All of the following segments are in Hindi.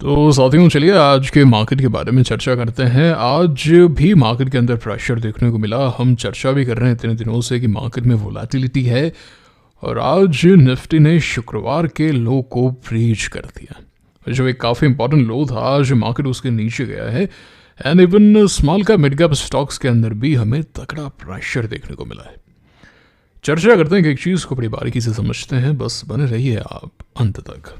तो साथियों, चलिए आज के मार्केट के बारे में चर्चा करते हैं। आज भी मार्केट के अंदर प्रेशर देखने को मिला। हम चर्चा भी कर रहे हैं इतने दिनों से कि मार्केट में वोलेटिलिटी है, और आज निफ्टी ने शुक्रवार के लो को ब्रीच कर दिया। जो एक काफ़ी इंपॉर्टेंट लो था, आज मार्केट उसके नीचे गया है। And even small cap mid cap stocks के अंदर भी हमें तगड़ा प्रेशर देखने को मिला है। चर्चा करते हैं कि एक चीज़ को बड़ी बारीकी से समझते हैं, बस बने रहिए आप अंत तक।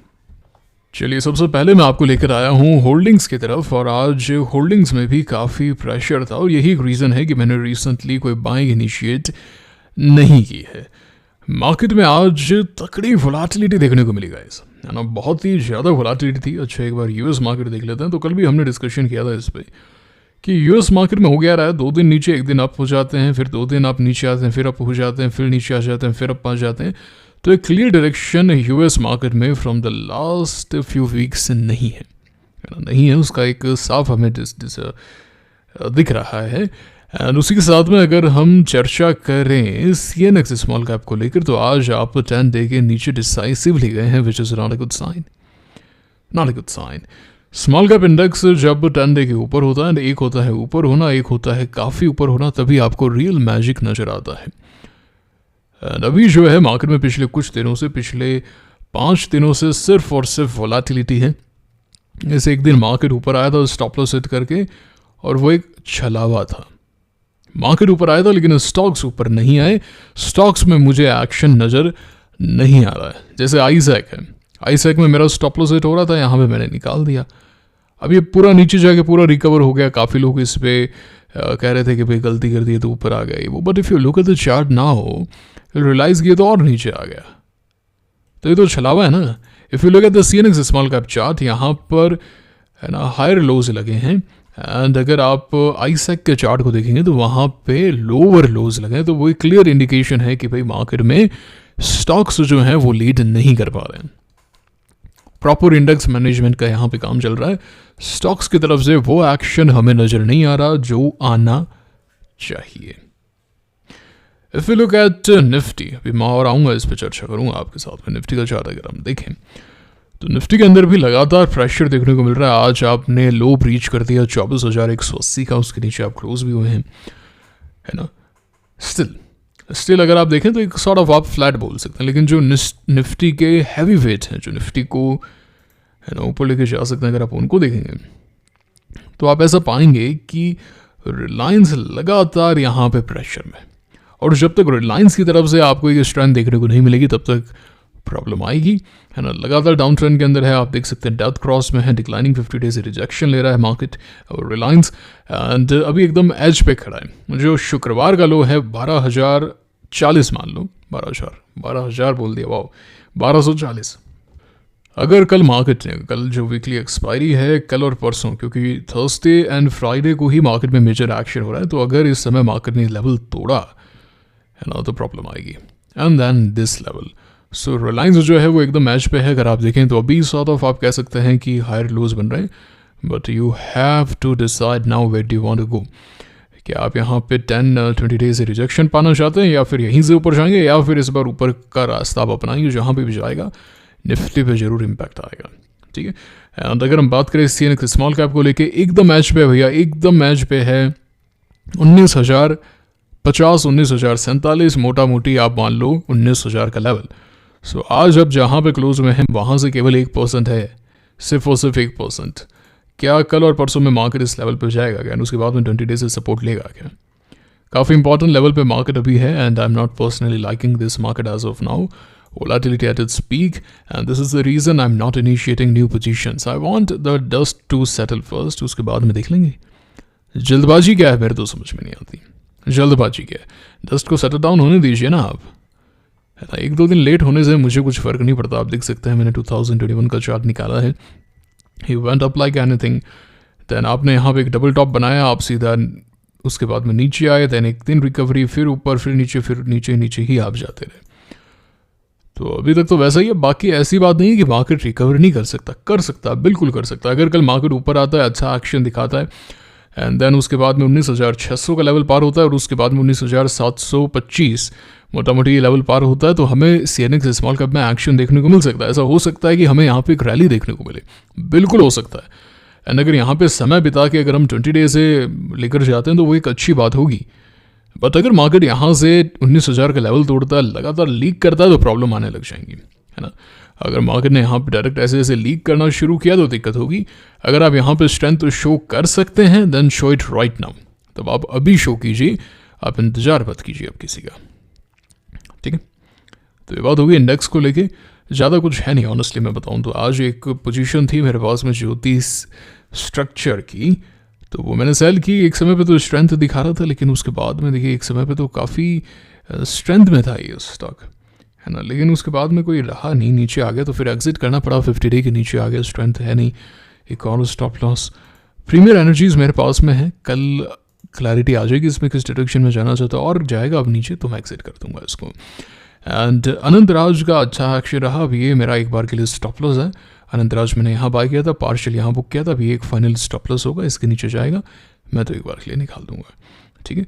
चलिए, सबसे पहले मैं आपको लेकर आया हूँ होल्डिंग्स की तरफ, और आज होल्डिंग्स में भी काफ़ी प्रेशर था, और यही एक रीज़न है कि मैंने रिसेंटली कोई बाइंग इनिशिएट नहीं की है। मार्केट में आज तकड़ी वोलेटिलिटी देखने को मिली गाइस, है ना, बहुत ही ज़्यादा वोलेटिलिटी थी। अच्छा, एक बार यूएस मार्केट देख लेते हैं। तो कल भी हमने डिस्कशन किया था इस पर कि यूएस मार्केट में हो गया रहा है, 2 दिन नीचे, 1 दिन अप हो जाते हैं, फिर 2 दिन आप नीचे आते हैं, फिर अप हो जाते हैं, फिर नीचे आ जाते हैं, फिर अप आ जाते हैं। तो एक क्लियर डायरेक्शन यूएस मार्केट में from the last few weeks नहीं है, नहीं है। उसका एक साफ हमें दिख रहा है। एंड उसी के साथ में अगर हम चर्चा करें सीएनएक्स स्मॉल कैप को लेकर, तो आज आप 10 डे के नीचे डिसाइसिवली गए हैं, which is not a good sign, not a good sign. Small cap index जब 10 डे के ऊपर होता है, एक होता है ऊपर होना, एक होता है काफ़ी ऊपर होना, तभी आपको रियल मैजिक नज़र आता है। अभी जो है मार्केट में पिछले कुछ दिनों से, पिछले 5 दिनों से सिर्फ और सिर्फ वोलेटिलिटी है। जैसे एक दिन मार्केट ऊपर आया था स्टॉप लॉस सेट करके, और वो एक छलावा था। मार्केट ऊपर आया था लेकिन स्टॉक्स ऊपर नहीं आए। स्टॉक्स में मुझे एक्शन नज़र नहीं आ रहा है। जैसे आईजैक है, आईजैक में मेरा स्टॉप लॉस सेट हो रहा था, यहाँ पे मैंने निकाल दिया। अब ये पूरा नीचे जाके पूरा रिकवर हो गया। काफ़ी लोग इस पर कह रहे थे कि भाई गलती कर दी है तो ऊपर आ गया वो, but if you look at the chart now realize किया तो और नीचे आ गया। तो ये तो छलावा है ना। If you look at the CNX small cap chart, यहाँ पर है ना हायर लोज लगे हैं। एंड अगर आप आईसेक के चार्ट को देखेंगे तो वहाँ पे लोअर लोज लगे हैं। तो वो एक क्लियर इंडिकेशन है कि भाई मार्केट में स्टॉक्स जो हैं वो लीड नहीं कर पा रहे हैं। प्रॉपर इंडेक्स मैनेजमेंट का यहाँ पे काम चल रहा है। स्टॉक्स की तरफ से वो एक्शन हमें नज़र नहीं आ रहा जो आना चाहिए। If you look eight Nifty, अभी मैं और आऊँगा इस पर चर्चा करूँगा आपके साथ में। निफ्टी का चार्ट अगर हम देखें तो निफ्टी के अंदर भी लगातार प्रेशर देखने को मिल रहा है। आज आपने लो ब्रीच कर दिया 24,180 का, उसके नीचे आप क्लोज भी हुए हैं, है ना। स्टिल अगर आप देखें तो एक सॉर्ट ऑफ आप फ्लैट बोल सकते हैं, लेकिन जो निफ्टी के हैवी वेट हैं, जो निफ्टी को है ना ऊपर लेके जा सकते हैं, अगर आप उनको देखेंगे तो आप ऐसा पाएंगे कि रिलायंस लगातार यहाँ पे प्रेशर में, और जब तक रिलायंस की तरफ से आपको एक स्ट्रेंथ देखने को नहीं मिलेगी तब तक प्रॉब्लम आएगी, है ना। लगातार डाउन ट्रेंड के अंदर है। आप देख सकते हैं डेथ क्रॉस में है, डिक्लाइनिंग 50 डेज रिजेक्शन ले रहा है मार्केट और रिलायंस, एंड अभी एकदम एज पे खड़ा है। जो शुक्रवार का लो है 12,040, मान लो 12,000 बोल दिया, वाओ 1240। अगर कल मार्केट ने, कल जो वीकली एक्सपायरी है, कल और परसों, क्योंकि थर्सडे एंड फ्राइडे को ही मार्केट में मेजर एक्शन हो रहा है, तो अगर इस समय मार्केट ने लेवल तोड़ा है ना तो प्रॉब्लम आएगी। एंड देन दिस लेवल, सो रिलायंस जो है वो एकदम मैच पे है। अगर आप देखें तो अभी सॉर्ट ऑफ आप कह सकते हैं कि हायर लोज बन रहे हैं, but you have to decide now where do you want to go. क्या आप यहाँ पे 10-20 डेज से रिजेक्शन पाना चाहते हैं, या फिर यहीं से ऊपर जाएंगे, या फिर इस बार ऊपर का रास्ता आप अपनाएंगे। जहाँ पे भी जाएगा निफ्टी पे जरूर इम्पैक्ट आएगा, ठीक है। एंड अगर हम बात करें सीएनएक्स स्मॉल कैप को लेके, एकदम मैच पे भैया, एकदम मैच पे है। 19,050, 19,047, मोटा मोटी आप मान लो 19,000 का लेवल। सो आज अब जहाँ पे क्लोज में है वहाँ से केवल 1% है, सिर्फ और सिर्फ 1%। क्या कल और परसों में मार्केट इस लेवल पे जाएगा क्या, उसके बाद में 20 डेज से सपोर्ट लेगा क्या? काफ़ी इंपॉर्टेंट लेवल पे मार्केट अभी है, and I am not personally liking this market as of now. Volatility at its peak, and this is the reason I'm not initiating new positions. I want the dust to settle first, उसके बाद में देख लेंगे। जल्दबाजी क्या है मेरे तो समझ में नहीं आती। जल्दबाजी क्या है? डस्ट को सेटल डाउन होने दीजिए ना आप, है ना। 1-2 दिन लेट होने से मुझे कुछ फ़र्क नहीं पड़ता। आप देख सकते हैं मैंने 2021 का चार्ट निकाला है। He went up like anything, then आपने यहाँ पे एक डबल टॉप बनाया, आप सीधा उसके बाद में नीचे आए, then एक दिन रिकवरी, फिर ऊपर, फिर नीचे नीचे ही आप जाते रहे। तो अभी तक तो वैसा ही है। बाकी ऐसी बात नहीं है कि मार्केट रिकवर नहीं कर सकता, कर सकता, बिल्कुल कर सकता। अगर कल मार्केट ऊपर आता है, अच्छा एक्शन दिखाता है, एंड देन उसके बाद में 19,600 का लेवल पार होता है, और उसके बाद में 19,725, मोटा मोटी ये लेवल पार होता है तो हमें CNX स्मॉल कैप में एक्शन देखने को मिल सकता है। ऐसा हो सकता है कि हमें यहाँ पे एक रैली देखने को मिले, बिल्कुल हो सकता है। एंड अगर यहाँ पे समय बिता के अगर हम 20 डे से लेकर जाते हैं तो वो एक अच्छी बात होगी। बट अगर मार्केट यहाँ से 19,000 का लेवल तोड़ता है, लगातार लीक करता है, तो प्रॉब्लम आने लग जाएंगी, है ना। अगर मार्केट ने यहाँ पे डायरेक्ट ऐसे ऐसे लीक करना शुरू किया तो दिक्कत होगी। अगर आप यहाँ पे स्ट्रेंथ शो कर सकते हैं then show it right now, तब आप अभी शो कीजिए, आप इंतजार मत कीजिए अब किसी का, ठीक है। तो ये बात होगी इंडेक्स को लेके। ज़्यादा कुछ है नहीं ऑनेस्टली मैं बताऊँ तो। आज एक पोजीशन थी मेरे पास में ज्योति स्ट्रक्चर की, तो वो मैंने सेल की। एक समय पे तो स्ट्रेंथ दिखा रहा था, लेकिन उसके बाद में देखिए एक समय पे तो काफ़ी स्ट्रेंथ में था ये स्टॉक, है ना। लेकिन उसके बाद में कोई रहा नहीं, नीचे आ गया तो फिर एग्जिट करना पड़ा। 50 डे के नीचे आ गया, स्ट्रेंथ है नहीं, एक और स्टॉप लॉस। प्रीमियर एनर्जीज मेरे पास में है, कल क्लैरिटी आ जाएगी इसमें किस डायरेक्शन में जाना चाहता है, और जाएगा अब नीचे तो मैं एग्जिट कर दूंगा इसको। एंड अनंतराज का अच्छा एक्शन रहा, अब ये मेरा एक बार के लिए स्टॉप लॉस है। अनंतराज मैंने यहाँ बाय किया था, पार्शियल यहाँ बुक किया था, अभी एक फाइनल स्टॉप लॉस होगा, इसके नीचे जाएगा मैं तो एक बार के लिए निकाल दूंगा, ठीक है।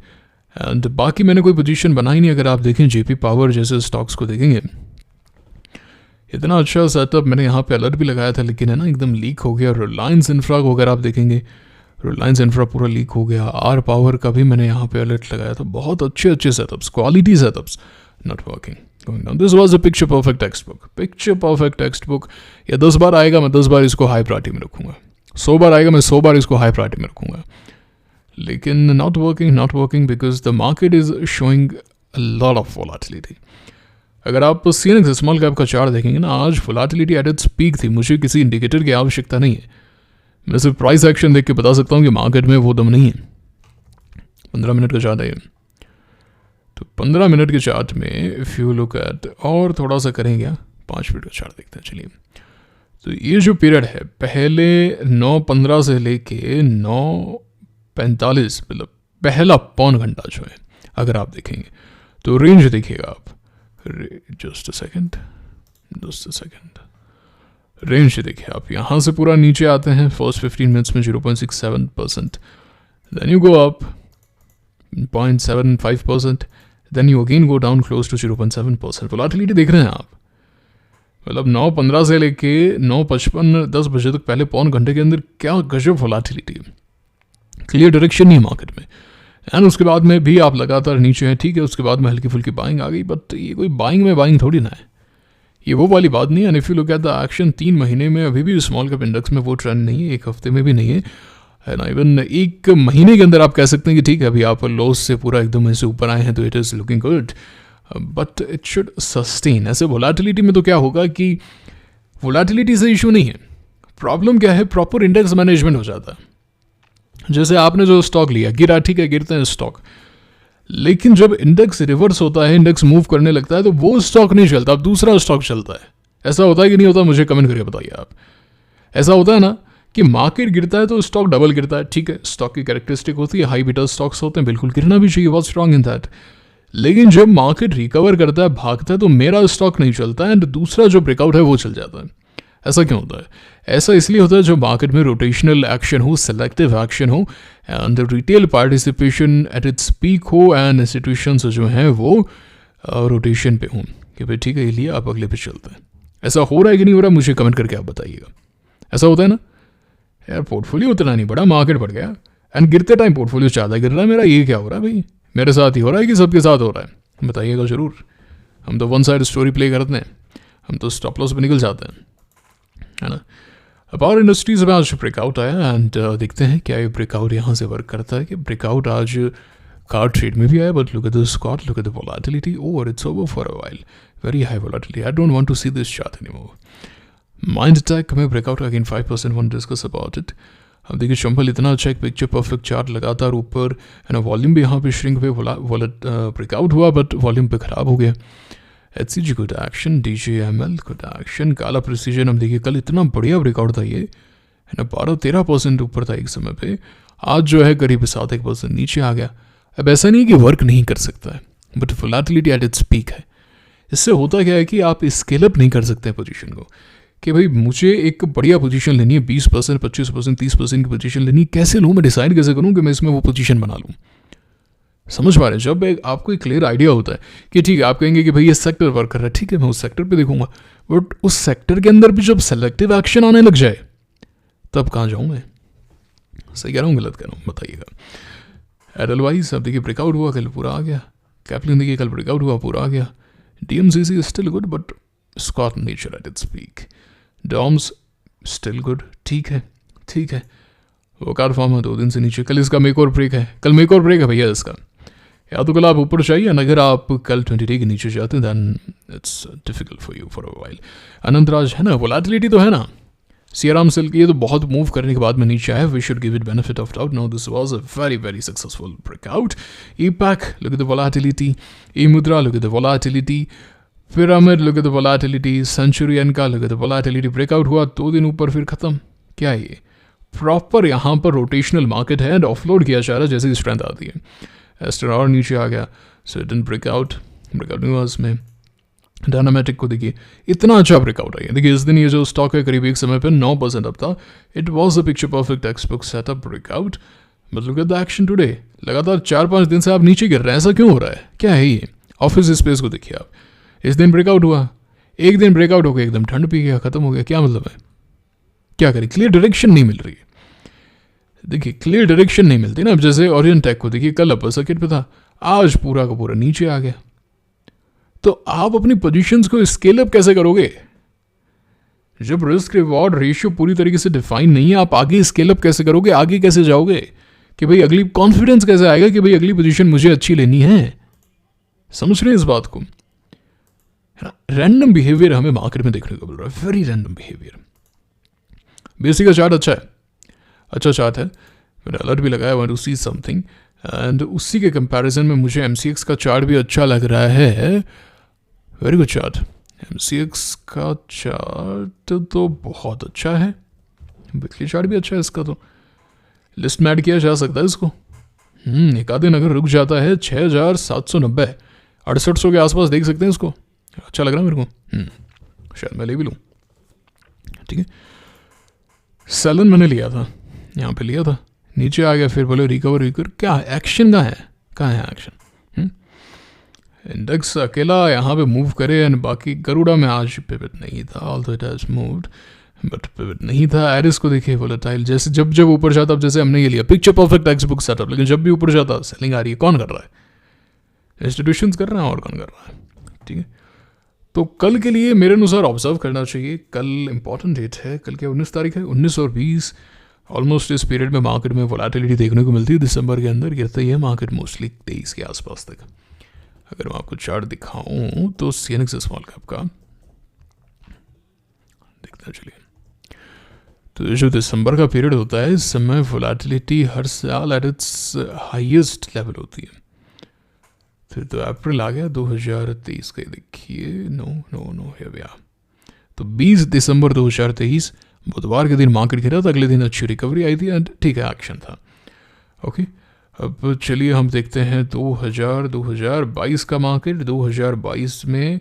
एंड बाकी मैंने कोई पोजीशन बनाई नहीं। अगर आप देखें JP पावर जैसे स्टॉक्स को देखेंगे, इतना अच्छा सेटअप मैंने यहाँ पे अलर्ट भी लगाया था, लेकिन है ना एकदम लीक हो गया। रिलायंस इंफ्रा को अगर आप देखेंगे, रिलायंस इंफ्रा पूरा लीक हो गया। आर पावर का भी मैंने यहाँ पे अलर्ट लगाया था, बहुत अच्छे setups, quality setups, not working going down. This was a picture perfect text book, picture perfect text book. या 10 बार आएगा मैं 10 बार इसको हाई प्रायोरिटी में रखूंगा, 100 बार आएगा मैं 100 बार इसको हाई प्रायोरिटी में रखूंगा, लेकिन not working because the market is showing a lot of volatility. अगर आप CNX स्मॉल कैप का चार्ट देखेंगे ना, आज वोलेटिलिटी एट इट्स पीक थी। मुझे किसी इंडिकेटर की आवश्यकता नहीं है, मैं सिर्फ प्राइस एक्शन देख के बता सकता हूँ कि मार्केट में वो दम नहीं है। 15 मिनट का चार्ट है, तो 15 मिनट के चार्ट में इफ़ यू लुक एट, और थोड़ा सा करेंगे 5 मिनट का चार्ट देखते हैं। चलिए, तो ये जो पीरियड है पहले 9:15 से लेके 9:45, मतलब पहला पौन घंटा जो है अगर आप देखेंगे तो रेंज देखिएगा आप, जस्ट अ सेकेंड, रेंज देखिए आप। यहाँ से पूरा नीचे आते हैं फर्स्ट 15 मिनट्स में 0.67%, then you go up 0.75%, then you again go down close to 0.7%। Volatility देख रहे हैं आप, मतलब 9:15 से लेके 9:55 10 बजे तक पहले पौन घंटे के अंदर क्या गजब वोलेटिलिटी है, क्लियर डायरेक्शन नहीं है मार्केट में। एंड उसके बाद में भी आप लगातार नीचे हैं, ठीक है। उसके बाद में हल्की फुल्की बाइंग आ गई, बट ये कोई बाइंग थोड़ी ना है, ये वो वाली बात नहीं है। And if you look at the action 3 महीने में अभी भी स्मॉल कैप इंडेक्स में वो ट्रेंड नहीं है, एक हफ्ते में भी नहीं है ना। इवन एक महीने के अंदर आप कह सकते हैं कि ठीक है अभी आप लॉस से पूरा एकदम ऐसे ऊपर आए हैं तो it is looking good, but it should sustain. ऐसे वोलेटिलिटी में तो क्या होगा कि वोलेटिलिटी से इशू नहीं है, प्रॉब्लम क्या है, प्रॉपर इंडेक्स मैनेजमेंट हो जाता है। जैसे आपने जो स्टॉक लिया, गिरा, ठीक है, गिरते हैं स्टॉक, लेकिन जब इंडेक्स रिवर्स होता है, इंडेक्स मूव करने लगता है, तो वो स्टॉक नहीं चलता, अब दूसरा स्टॉक चलता है। ऐसा होता है कि नहीं होता, मुझे कमेंट करके बताइए आप। ऐसा होता है ना कि मार्केट गिरता है तो स्टॉक डबल गिरता है, ठीक है, स्टॉक की कैरेक्टरिस्टिक होती है, हाई बीटा स्टॉक्स होते हैं, बिल्कुल गिरना भी चाहिए, बहुत स्ट्रांग इन दैट। लेकिन जब मार्केट रिकवर करता है, भागता है, तो मेरा स्टॉक नहीं चलता है एंड दूसरा जो ब्रेकआउट है वो चल जाता है। ऐसा क्यों होता है? ऐसा इसलिए होता है जो मार्केट में रोटेशनल एक्शन हो, सेलेक्टिव एक्शन हो, and retail participation eight its peak हो, एंड इंस्टीट्यूशंस जो हैं वो रोटेशन पे हों कि भाई ठीक है ये लिए आप अगले पे चलते हैं। ऐसा हो रहा है कि नहीं हो रहा, मुझे कमेंट करके आप बताइएगा। ऐसा होता है ना यार, पोर्टफोलियो उतना नहीं बढ़ा, मार्केट बढ़ गया एंड गिरते टाइम पोर्टफोलियो ज़्यादा गिर रहा है मेरा, ये क्या हो रहा है भाई? मेरे साथ ही हो रहा है कि सबके साथ हो रहा है? बताइएगा ज़रूर। हम तो वन साइड स्टोरी प्ले करते हैं, हम तो स्टॉप लॉस पे निकल जाते हैं, है ना। पावर इंडस्ट्रीज में आज ब्रेकआउट आया एंड देखते हैं क्या ये ब्रेकआउट यहाँ से वर्क करता है कि ब्रेकआउट आज कार ट्रेड में भी आया, बट लुक एट द स्कॉट, look at the volatility, over it's over for a while, very high volatility, I don't want to see this chart anymore. Mind take में breakout again 5%, one discuss about it. अब देखिए चंपल इतना अच्छा एक पिक्चर परफेक्ट चार्ट लगातार ऊपर, है ना, वॉल्यूम भी यहाँ पे श्रिंक पे ब्रेकआउट हुआ बट वॉल्यूम पे खराब हो गया। HCG good action, DJML good action, काला प्रिसीजन हम देखिए कल इतना बढ़िया ब्रेकआउट था ये, है ना, 12-13% ऊपर था एक समय पे, आज जो है करीब 7-1% नीचे आ गया। अब ऐसा नहीं कि वर्क नहीं कर सकता है, but volatility eight its peak है। इससे होता क्या है कि आप स्केल अप नहीं कर सकते पोजीशन को कि भाई मुझे एक बढ़िया पोजीशन लेनी है, 20%, 25%, 30% की पोजीशन लेनी है, कैसे लूँ मैं, डिसाइड कैसे करूँ कि मैं इसमें वो पोजीशन बना लूँ? समझ पा रहे हैं? जब आपको एक क्लियर आइडिया होता है कि ठीक है, आप कहेंगे कि भाई ये सेक्टर वर्क कर रहा है, ठीक है मैं उस सेक्टर पे देखूंगा, बट उस सेक्टर के अंदर भी जब सेलेक्टिव एक्शन आने लग जाए तब कहाँ जाऊँ मैं? सही कह रहा हूँ गलत कह रहा हूँ, बताइएगा। एडलवाइज अब देखिए ब्रेकआउट हुआ, कल पूरा आ गया। कैप्लिन देखिए कल ब्रेकआउट हुआ, पूरा आ गया। DMCC is still good but Scott nature at its peak. DOMS still good, ठीक है ठीक है। वो कार फॉर्म है 2 दिन से नीचे। कल इसका मेक और ब्रेक है, कल मेक और ब्रेक है भैया इसका। या तो कल आप ऊपर चाहिए, अगर आप कल 20 के नीचे जाते हैं then it's difficult for you for a while. Anant Raj है ना, वोलेटिलिटी तो है ना। सियाराम सिल्क ये तो बहुत मूव करने के बाद में नीचे आया। We should give it benefit of doubt. Now this was a very very successful breakout. Epack look at the volatility, eMudhra look at the volatility, Pyramid look at the volatility, Centurion का look at the volatility. Breakout हुआ 2 दिन ऊपर फिर खत्म। क्या है ये? प्रॉपर यहाँ पर रोटेशनल मार्केट है एंड ऑफलोड किया जा रहा है जैसे ही स्ट्रेंथ आती है। एस्टर और नीचे आ गया, सर्टन ब्रेकआउट नहीं हुआ इसमें। डायनामेटिक को देखिए इतना अच्छा ब्रेकआउट आई है। देखिए इस दिन ये जो स्टॉक है करीब एक समय पे 9% अप था। It was a picture perfect textbook setup breakout. मतलब look at the action today. लगातार 4-5 दिन से आप नीचे गिर रहे हैं, ऐसा क्यों हो रहा है? क्या है ये? ऑफिस स्पेस को देखिए आप, इस दिन ब्रेकआउट हुआ, एक दिन ब्रेकआउट होकर एकदम ठंड पी गया, खत्म हो गया। क्या मतलब है? क्या करें? क्लियर डायरेक्शन नहीं मिल रही है। देखिए क्लियर डायरेक्शन नहीं मिलती ना। अब जैसे ओरिएंट टेक को देखिए कल अपर सर्किट पे था, आज पूरा का पूरा नीचे आ गया। तो आप अपनी पोजीशंस को स्केल अप कैसे करोगे? जब रिस्क रिवॉर्ड रेशियो पूरी तरीके से डिफाइन नहीं है, आप आगे स्केल अप कैसे करोगे? आगे कैसे जाओगे? कि भाई अगली कॉन्फिडेंस कैसे आएगा कि भाई अगली पोजीशन मुझे अच्छी लेनी है? समझ रहे हैं इस बात को? रैंडम बिहेवियर हमें मार्केट में देखने को मिल रहा है, वेरी रैंडम बिहेवियर। बेसिक का चार्ट अच्छा है, अच्छा चार्ट है। मैंने अलर्ट भी लगाया, want to see something, and उसी के कंपैरिजन में मुझे MCX का चार्ट भी अच्छा लग रहा है। Very good chart. MCX का चार्ट तो बहुत अच्छा है, वीकली चार्ट भी अच्छा है इसका। तो लिस्ट में ऐड किया जा सकता है इसको। एक आधे दिन अगर रुक जाता है 6790 6800 के आसपास देख सकते हैं इसको। अच्छा लग रहा है मेरे को, शायद मैं ले भी लूँ। ठीक है, सेलन मैंने लिया था, यहाँ पे लिया था, नीचे आ गया, फिर बोले रिकवर। क्या एक्शन कहाँ है एक्शन? इंडेक्स अकेला यहाँ पे मूव करे एंड बाकी गरुड़ा में आज पिवट नहीं था, although it has moved but pivot नहीं था। एरिस को देखिए वोलेटाइल, जैसे जब ऊपर जाता, अब जैसे हमने ये लिया picture perfect textbook setup, लेकिन जब भी ऊपर जाता सेलिंग आ रही है। कौन कर रहा है? इंस्टीट्यूशंस कर रहे हैं, और कौन कर रहा है? ठीक है, तो कल के लिए मेरे अनुसार ऑब्जर्व करना चाहिए। कल इंपॉर्टेंट डेट है, कल क्या 19 तारीख है, 19 और 20 ऑलमोस्ट इस पीरियड में मार्केट में वोलेटिलिटी देखने को मिलती है। दिसंबर के अंदर गिरता ही है मार्केट मोस्टली 23 के आसपास तक। अगर मैं आपको चार्ट दिखाऊं तो CNX स्मॉल कैप का देखते चलिए, तो जो दिसंबर का पीरियड होता है इस समय वोलेटिलिटी हर साल एट इट्स हाईएस्ट लेवल होती है। फिर तो अप्रैल आ गया 2023 का, देखिए नो है। तो 20 दिसंबर 2023 बुधवार के दिन मार्केट गिरा था, अगले दिन अच्छी रिकवरी आई थी एंड ठीक है एक्शन था। ओके, अब चलिए हम देखते हैं 2022 का मार्केट। 2022 में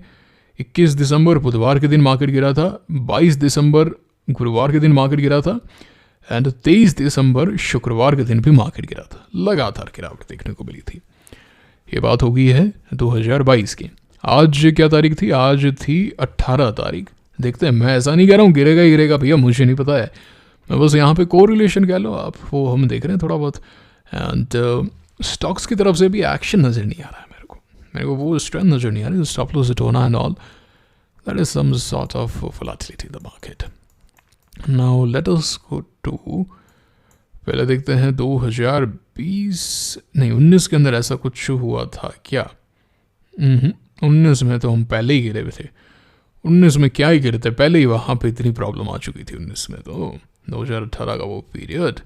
21 दिसंबर बुधवार के दिन मार्केट गिरा था, 22 दिसंबर गुरुवार के दिन मार्केट गिरा था एंड 23 दिसंबर शुक्रवार के दिन भी मार्केट गिरा था। लगातार गिरावट देखने को मिली थी। ये बात हो गई है 2022 की। आज क्या तारीख थी? आज थी 18 तारीख। देखते हैं, मैं ऐसा नहीं कह रहा हूँ गिरेगा ही गिरेगा भैया, मुझे नहीं पता है। मैं बस यहाँ पे कोरिलेशन कह लो आप, वो हम देख रहे हैं थोड़ा बहुत। एंड स्टॉक्स की तरफ से भी एक्शन नज़र नहीं आ रहा है मेरे को वो स्ट्रेंथ नज़र नहीं आ रही। स्टॉप लॉस होना and all, that is some sort of volatility in the market. Now let us go to, पहले देखते हैं 19 के अंदर ऐसा कुछ हुआ था क्या? 19 में तो हम पहले ही गिरे हुए थे। 19 में क्या ही गिरे थे, पहले ही वहाँ पे इतनी प्रॉब्लम आ चुकी थी 19 में। तो 2018 का वो पीरियड,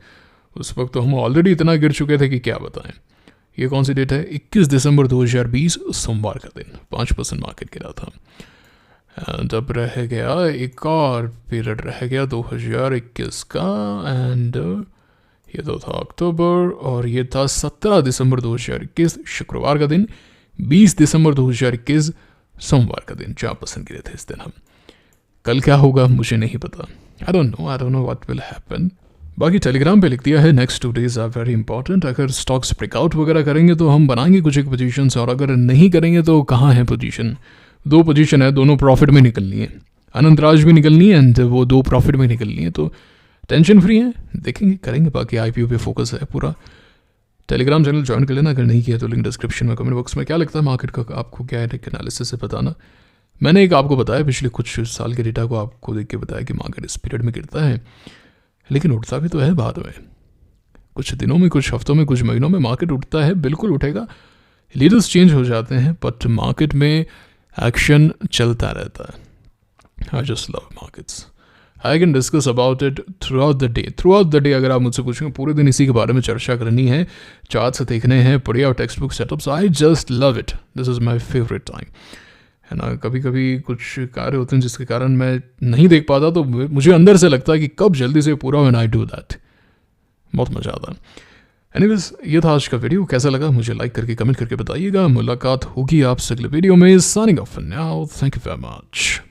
उस वक्त तो हम ऑलरेडी इतना गिर चुके थे कि क्या बताएं। ये कौन सी डेट है? 21 दिसंबर 2020 सोमवार का दिन 5% मार्केट गिरा था। जब रह गया एक और पीरियड रह गया 2021 का, एंड ये तो था अक्टूबर, और ये था 17 दिसंबर 2021 शुक्रवार का दिन, 20 दिसंबर 2021 सोमवार का दिन। 4% गिरे थे इस दिन हम। कल क्या होगा मुझे नहीं पता। I don't know what will happen, बाकी टेलीग्राम पे लिख दिया है next 2 days are very important. अगर स्टॉक्स ब्रेकआउट वगैरह करेंगे तो हम बनाएंगे कुछ एक पोजीशन, और अगर नहीं करेंगे तो कहाँ है पोजीशन। 2 पोजीशन है, दोनों प्रॉफिट में निकलनी है, अनंतराज भी निकलनी है एंड वो 2 प्रॉफिट में निकलनी है, तो टेंशन फ्री है, देखेंगे करेंगे। बाकी IPO पे फोकस है पूरा। टेलीग्राम चैनल ज्वाइन कर लेना, अगर नहीं किया तो लिंक डिस्क्रिप्शन में, कमेंट बॉक्स में। क्या लगता है मार्केट का, आपको क्या है एनालिसिस से बताना। मैंने एक आपको बताया पिछले कुछ साल के डेटा को आपको देख के बताया कि मार्केट इस पीरियड में गिरता है लेकिन उठता भी तो है बाद में, कुछ दिनों में, कुछ हफ्तों में, कुछ महीनों में मार्केट उठता है, बिल्कुल उठेगा। लीडर्स चेंज हो जाते हैं बट मार्केट में एक्शन चलता रहता है। I just love markets. I can discuss about it through out the day. अगर आप मुझसे पूछेंगे पूरे दिन इसी के बारे में चर्चा करनी है, चार्ट्स देखने हैं, बढ़िया text book setups, I just love it, this is my favourite time, है ना। कभी कभी कुछ कार्य होते हैं जिसके कारण मैं नहीं देख पाता, तो मुझे अंदर से लगता है कि कब जल्दी से पूरा व्हेन आई डू दैट, बहुत मज़ा आता है। एनीवेज, ये था आज का वीडियो, कैसा लगा मुझे लाइक करके कमेंट करके बताइएगा। मुलाकात होगी आपसे अगले वीडियो में। Signing off for now, thank you very much.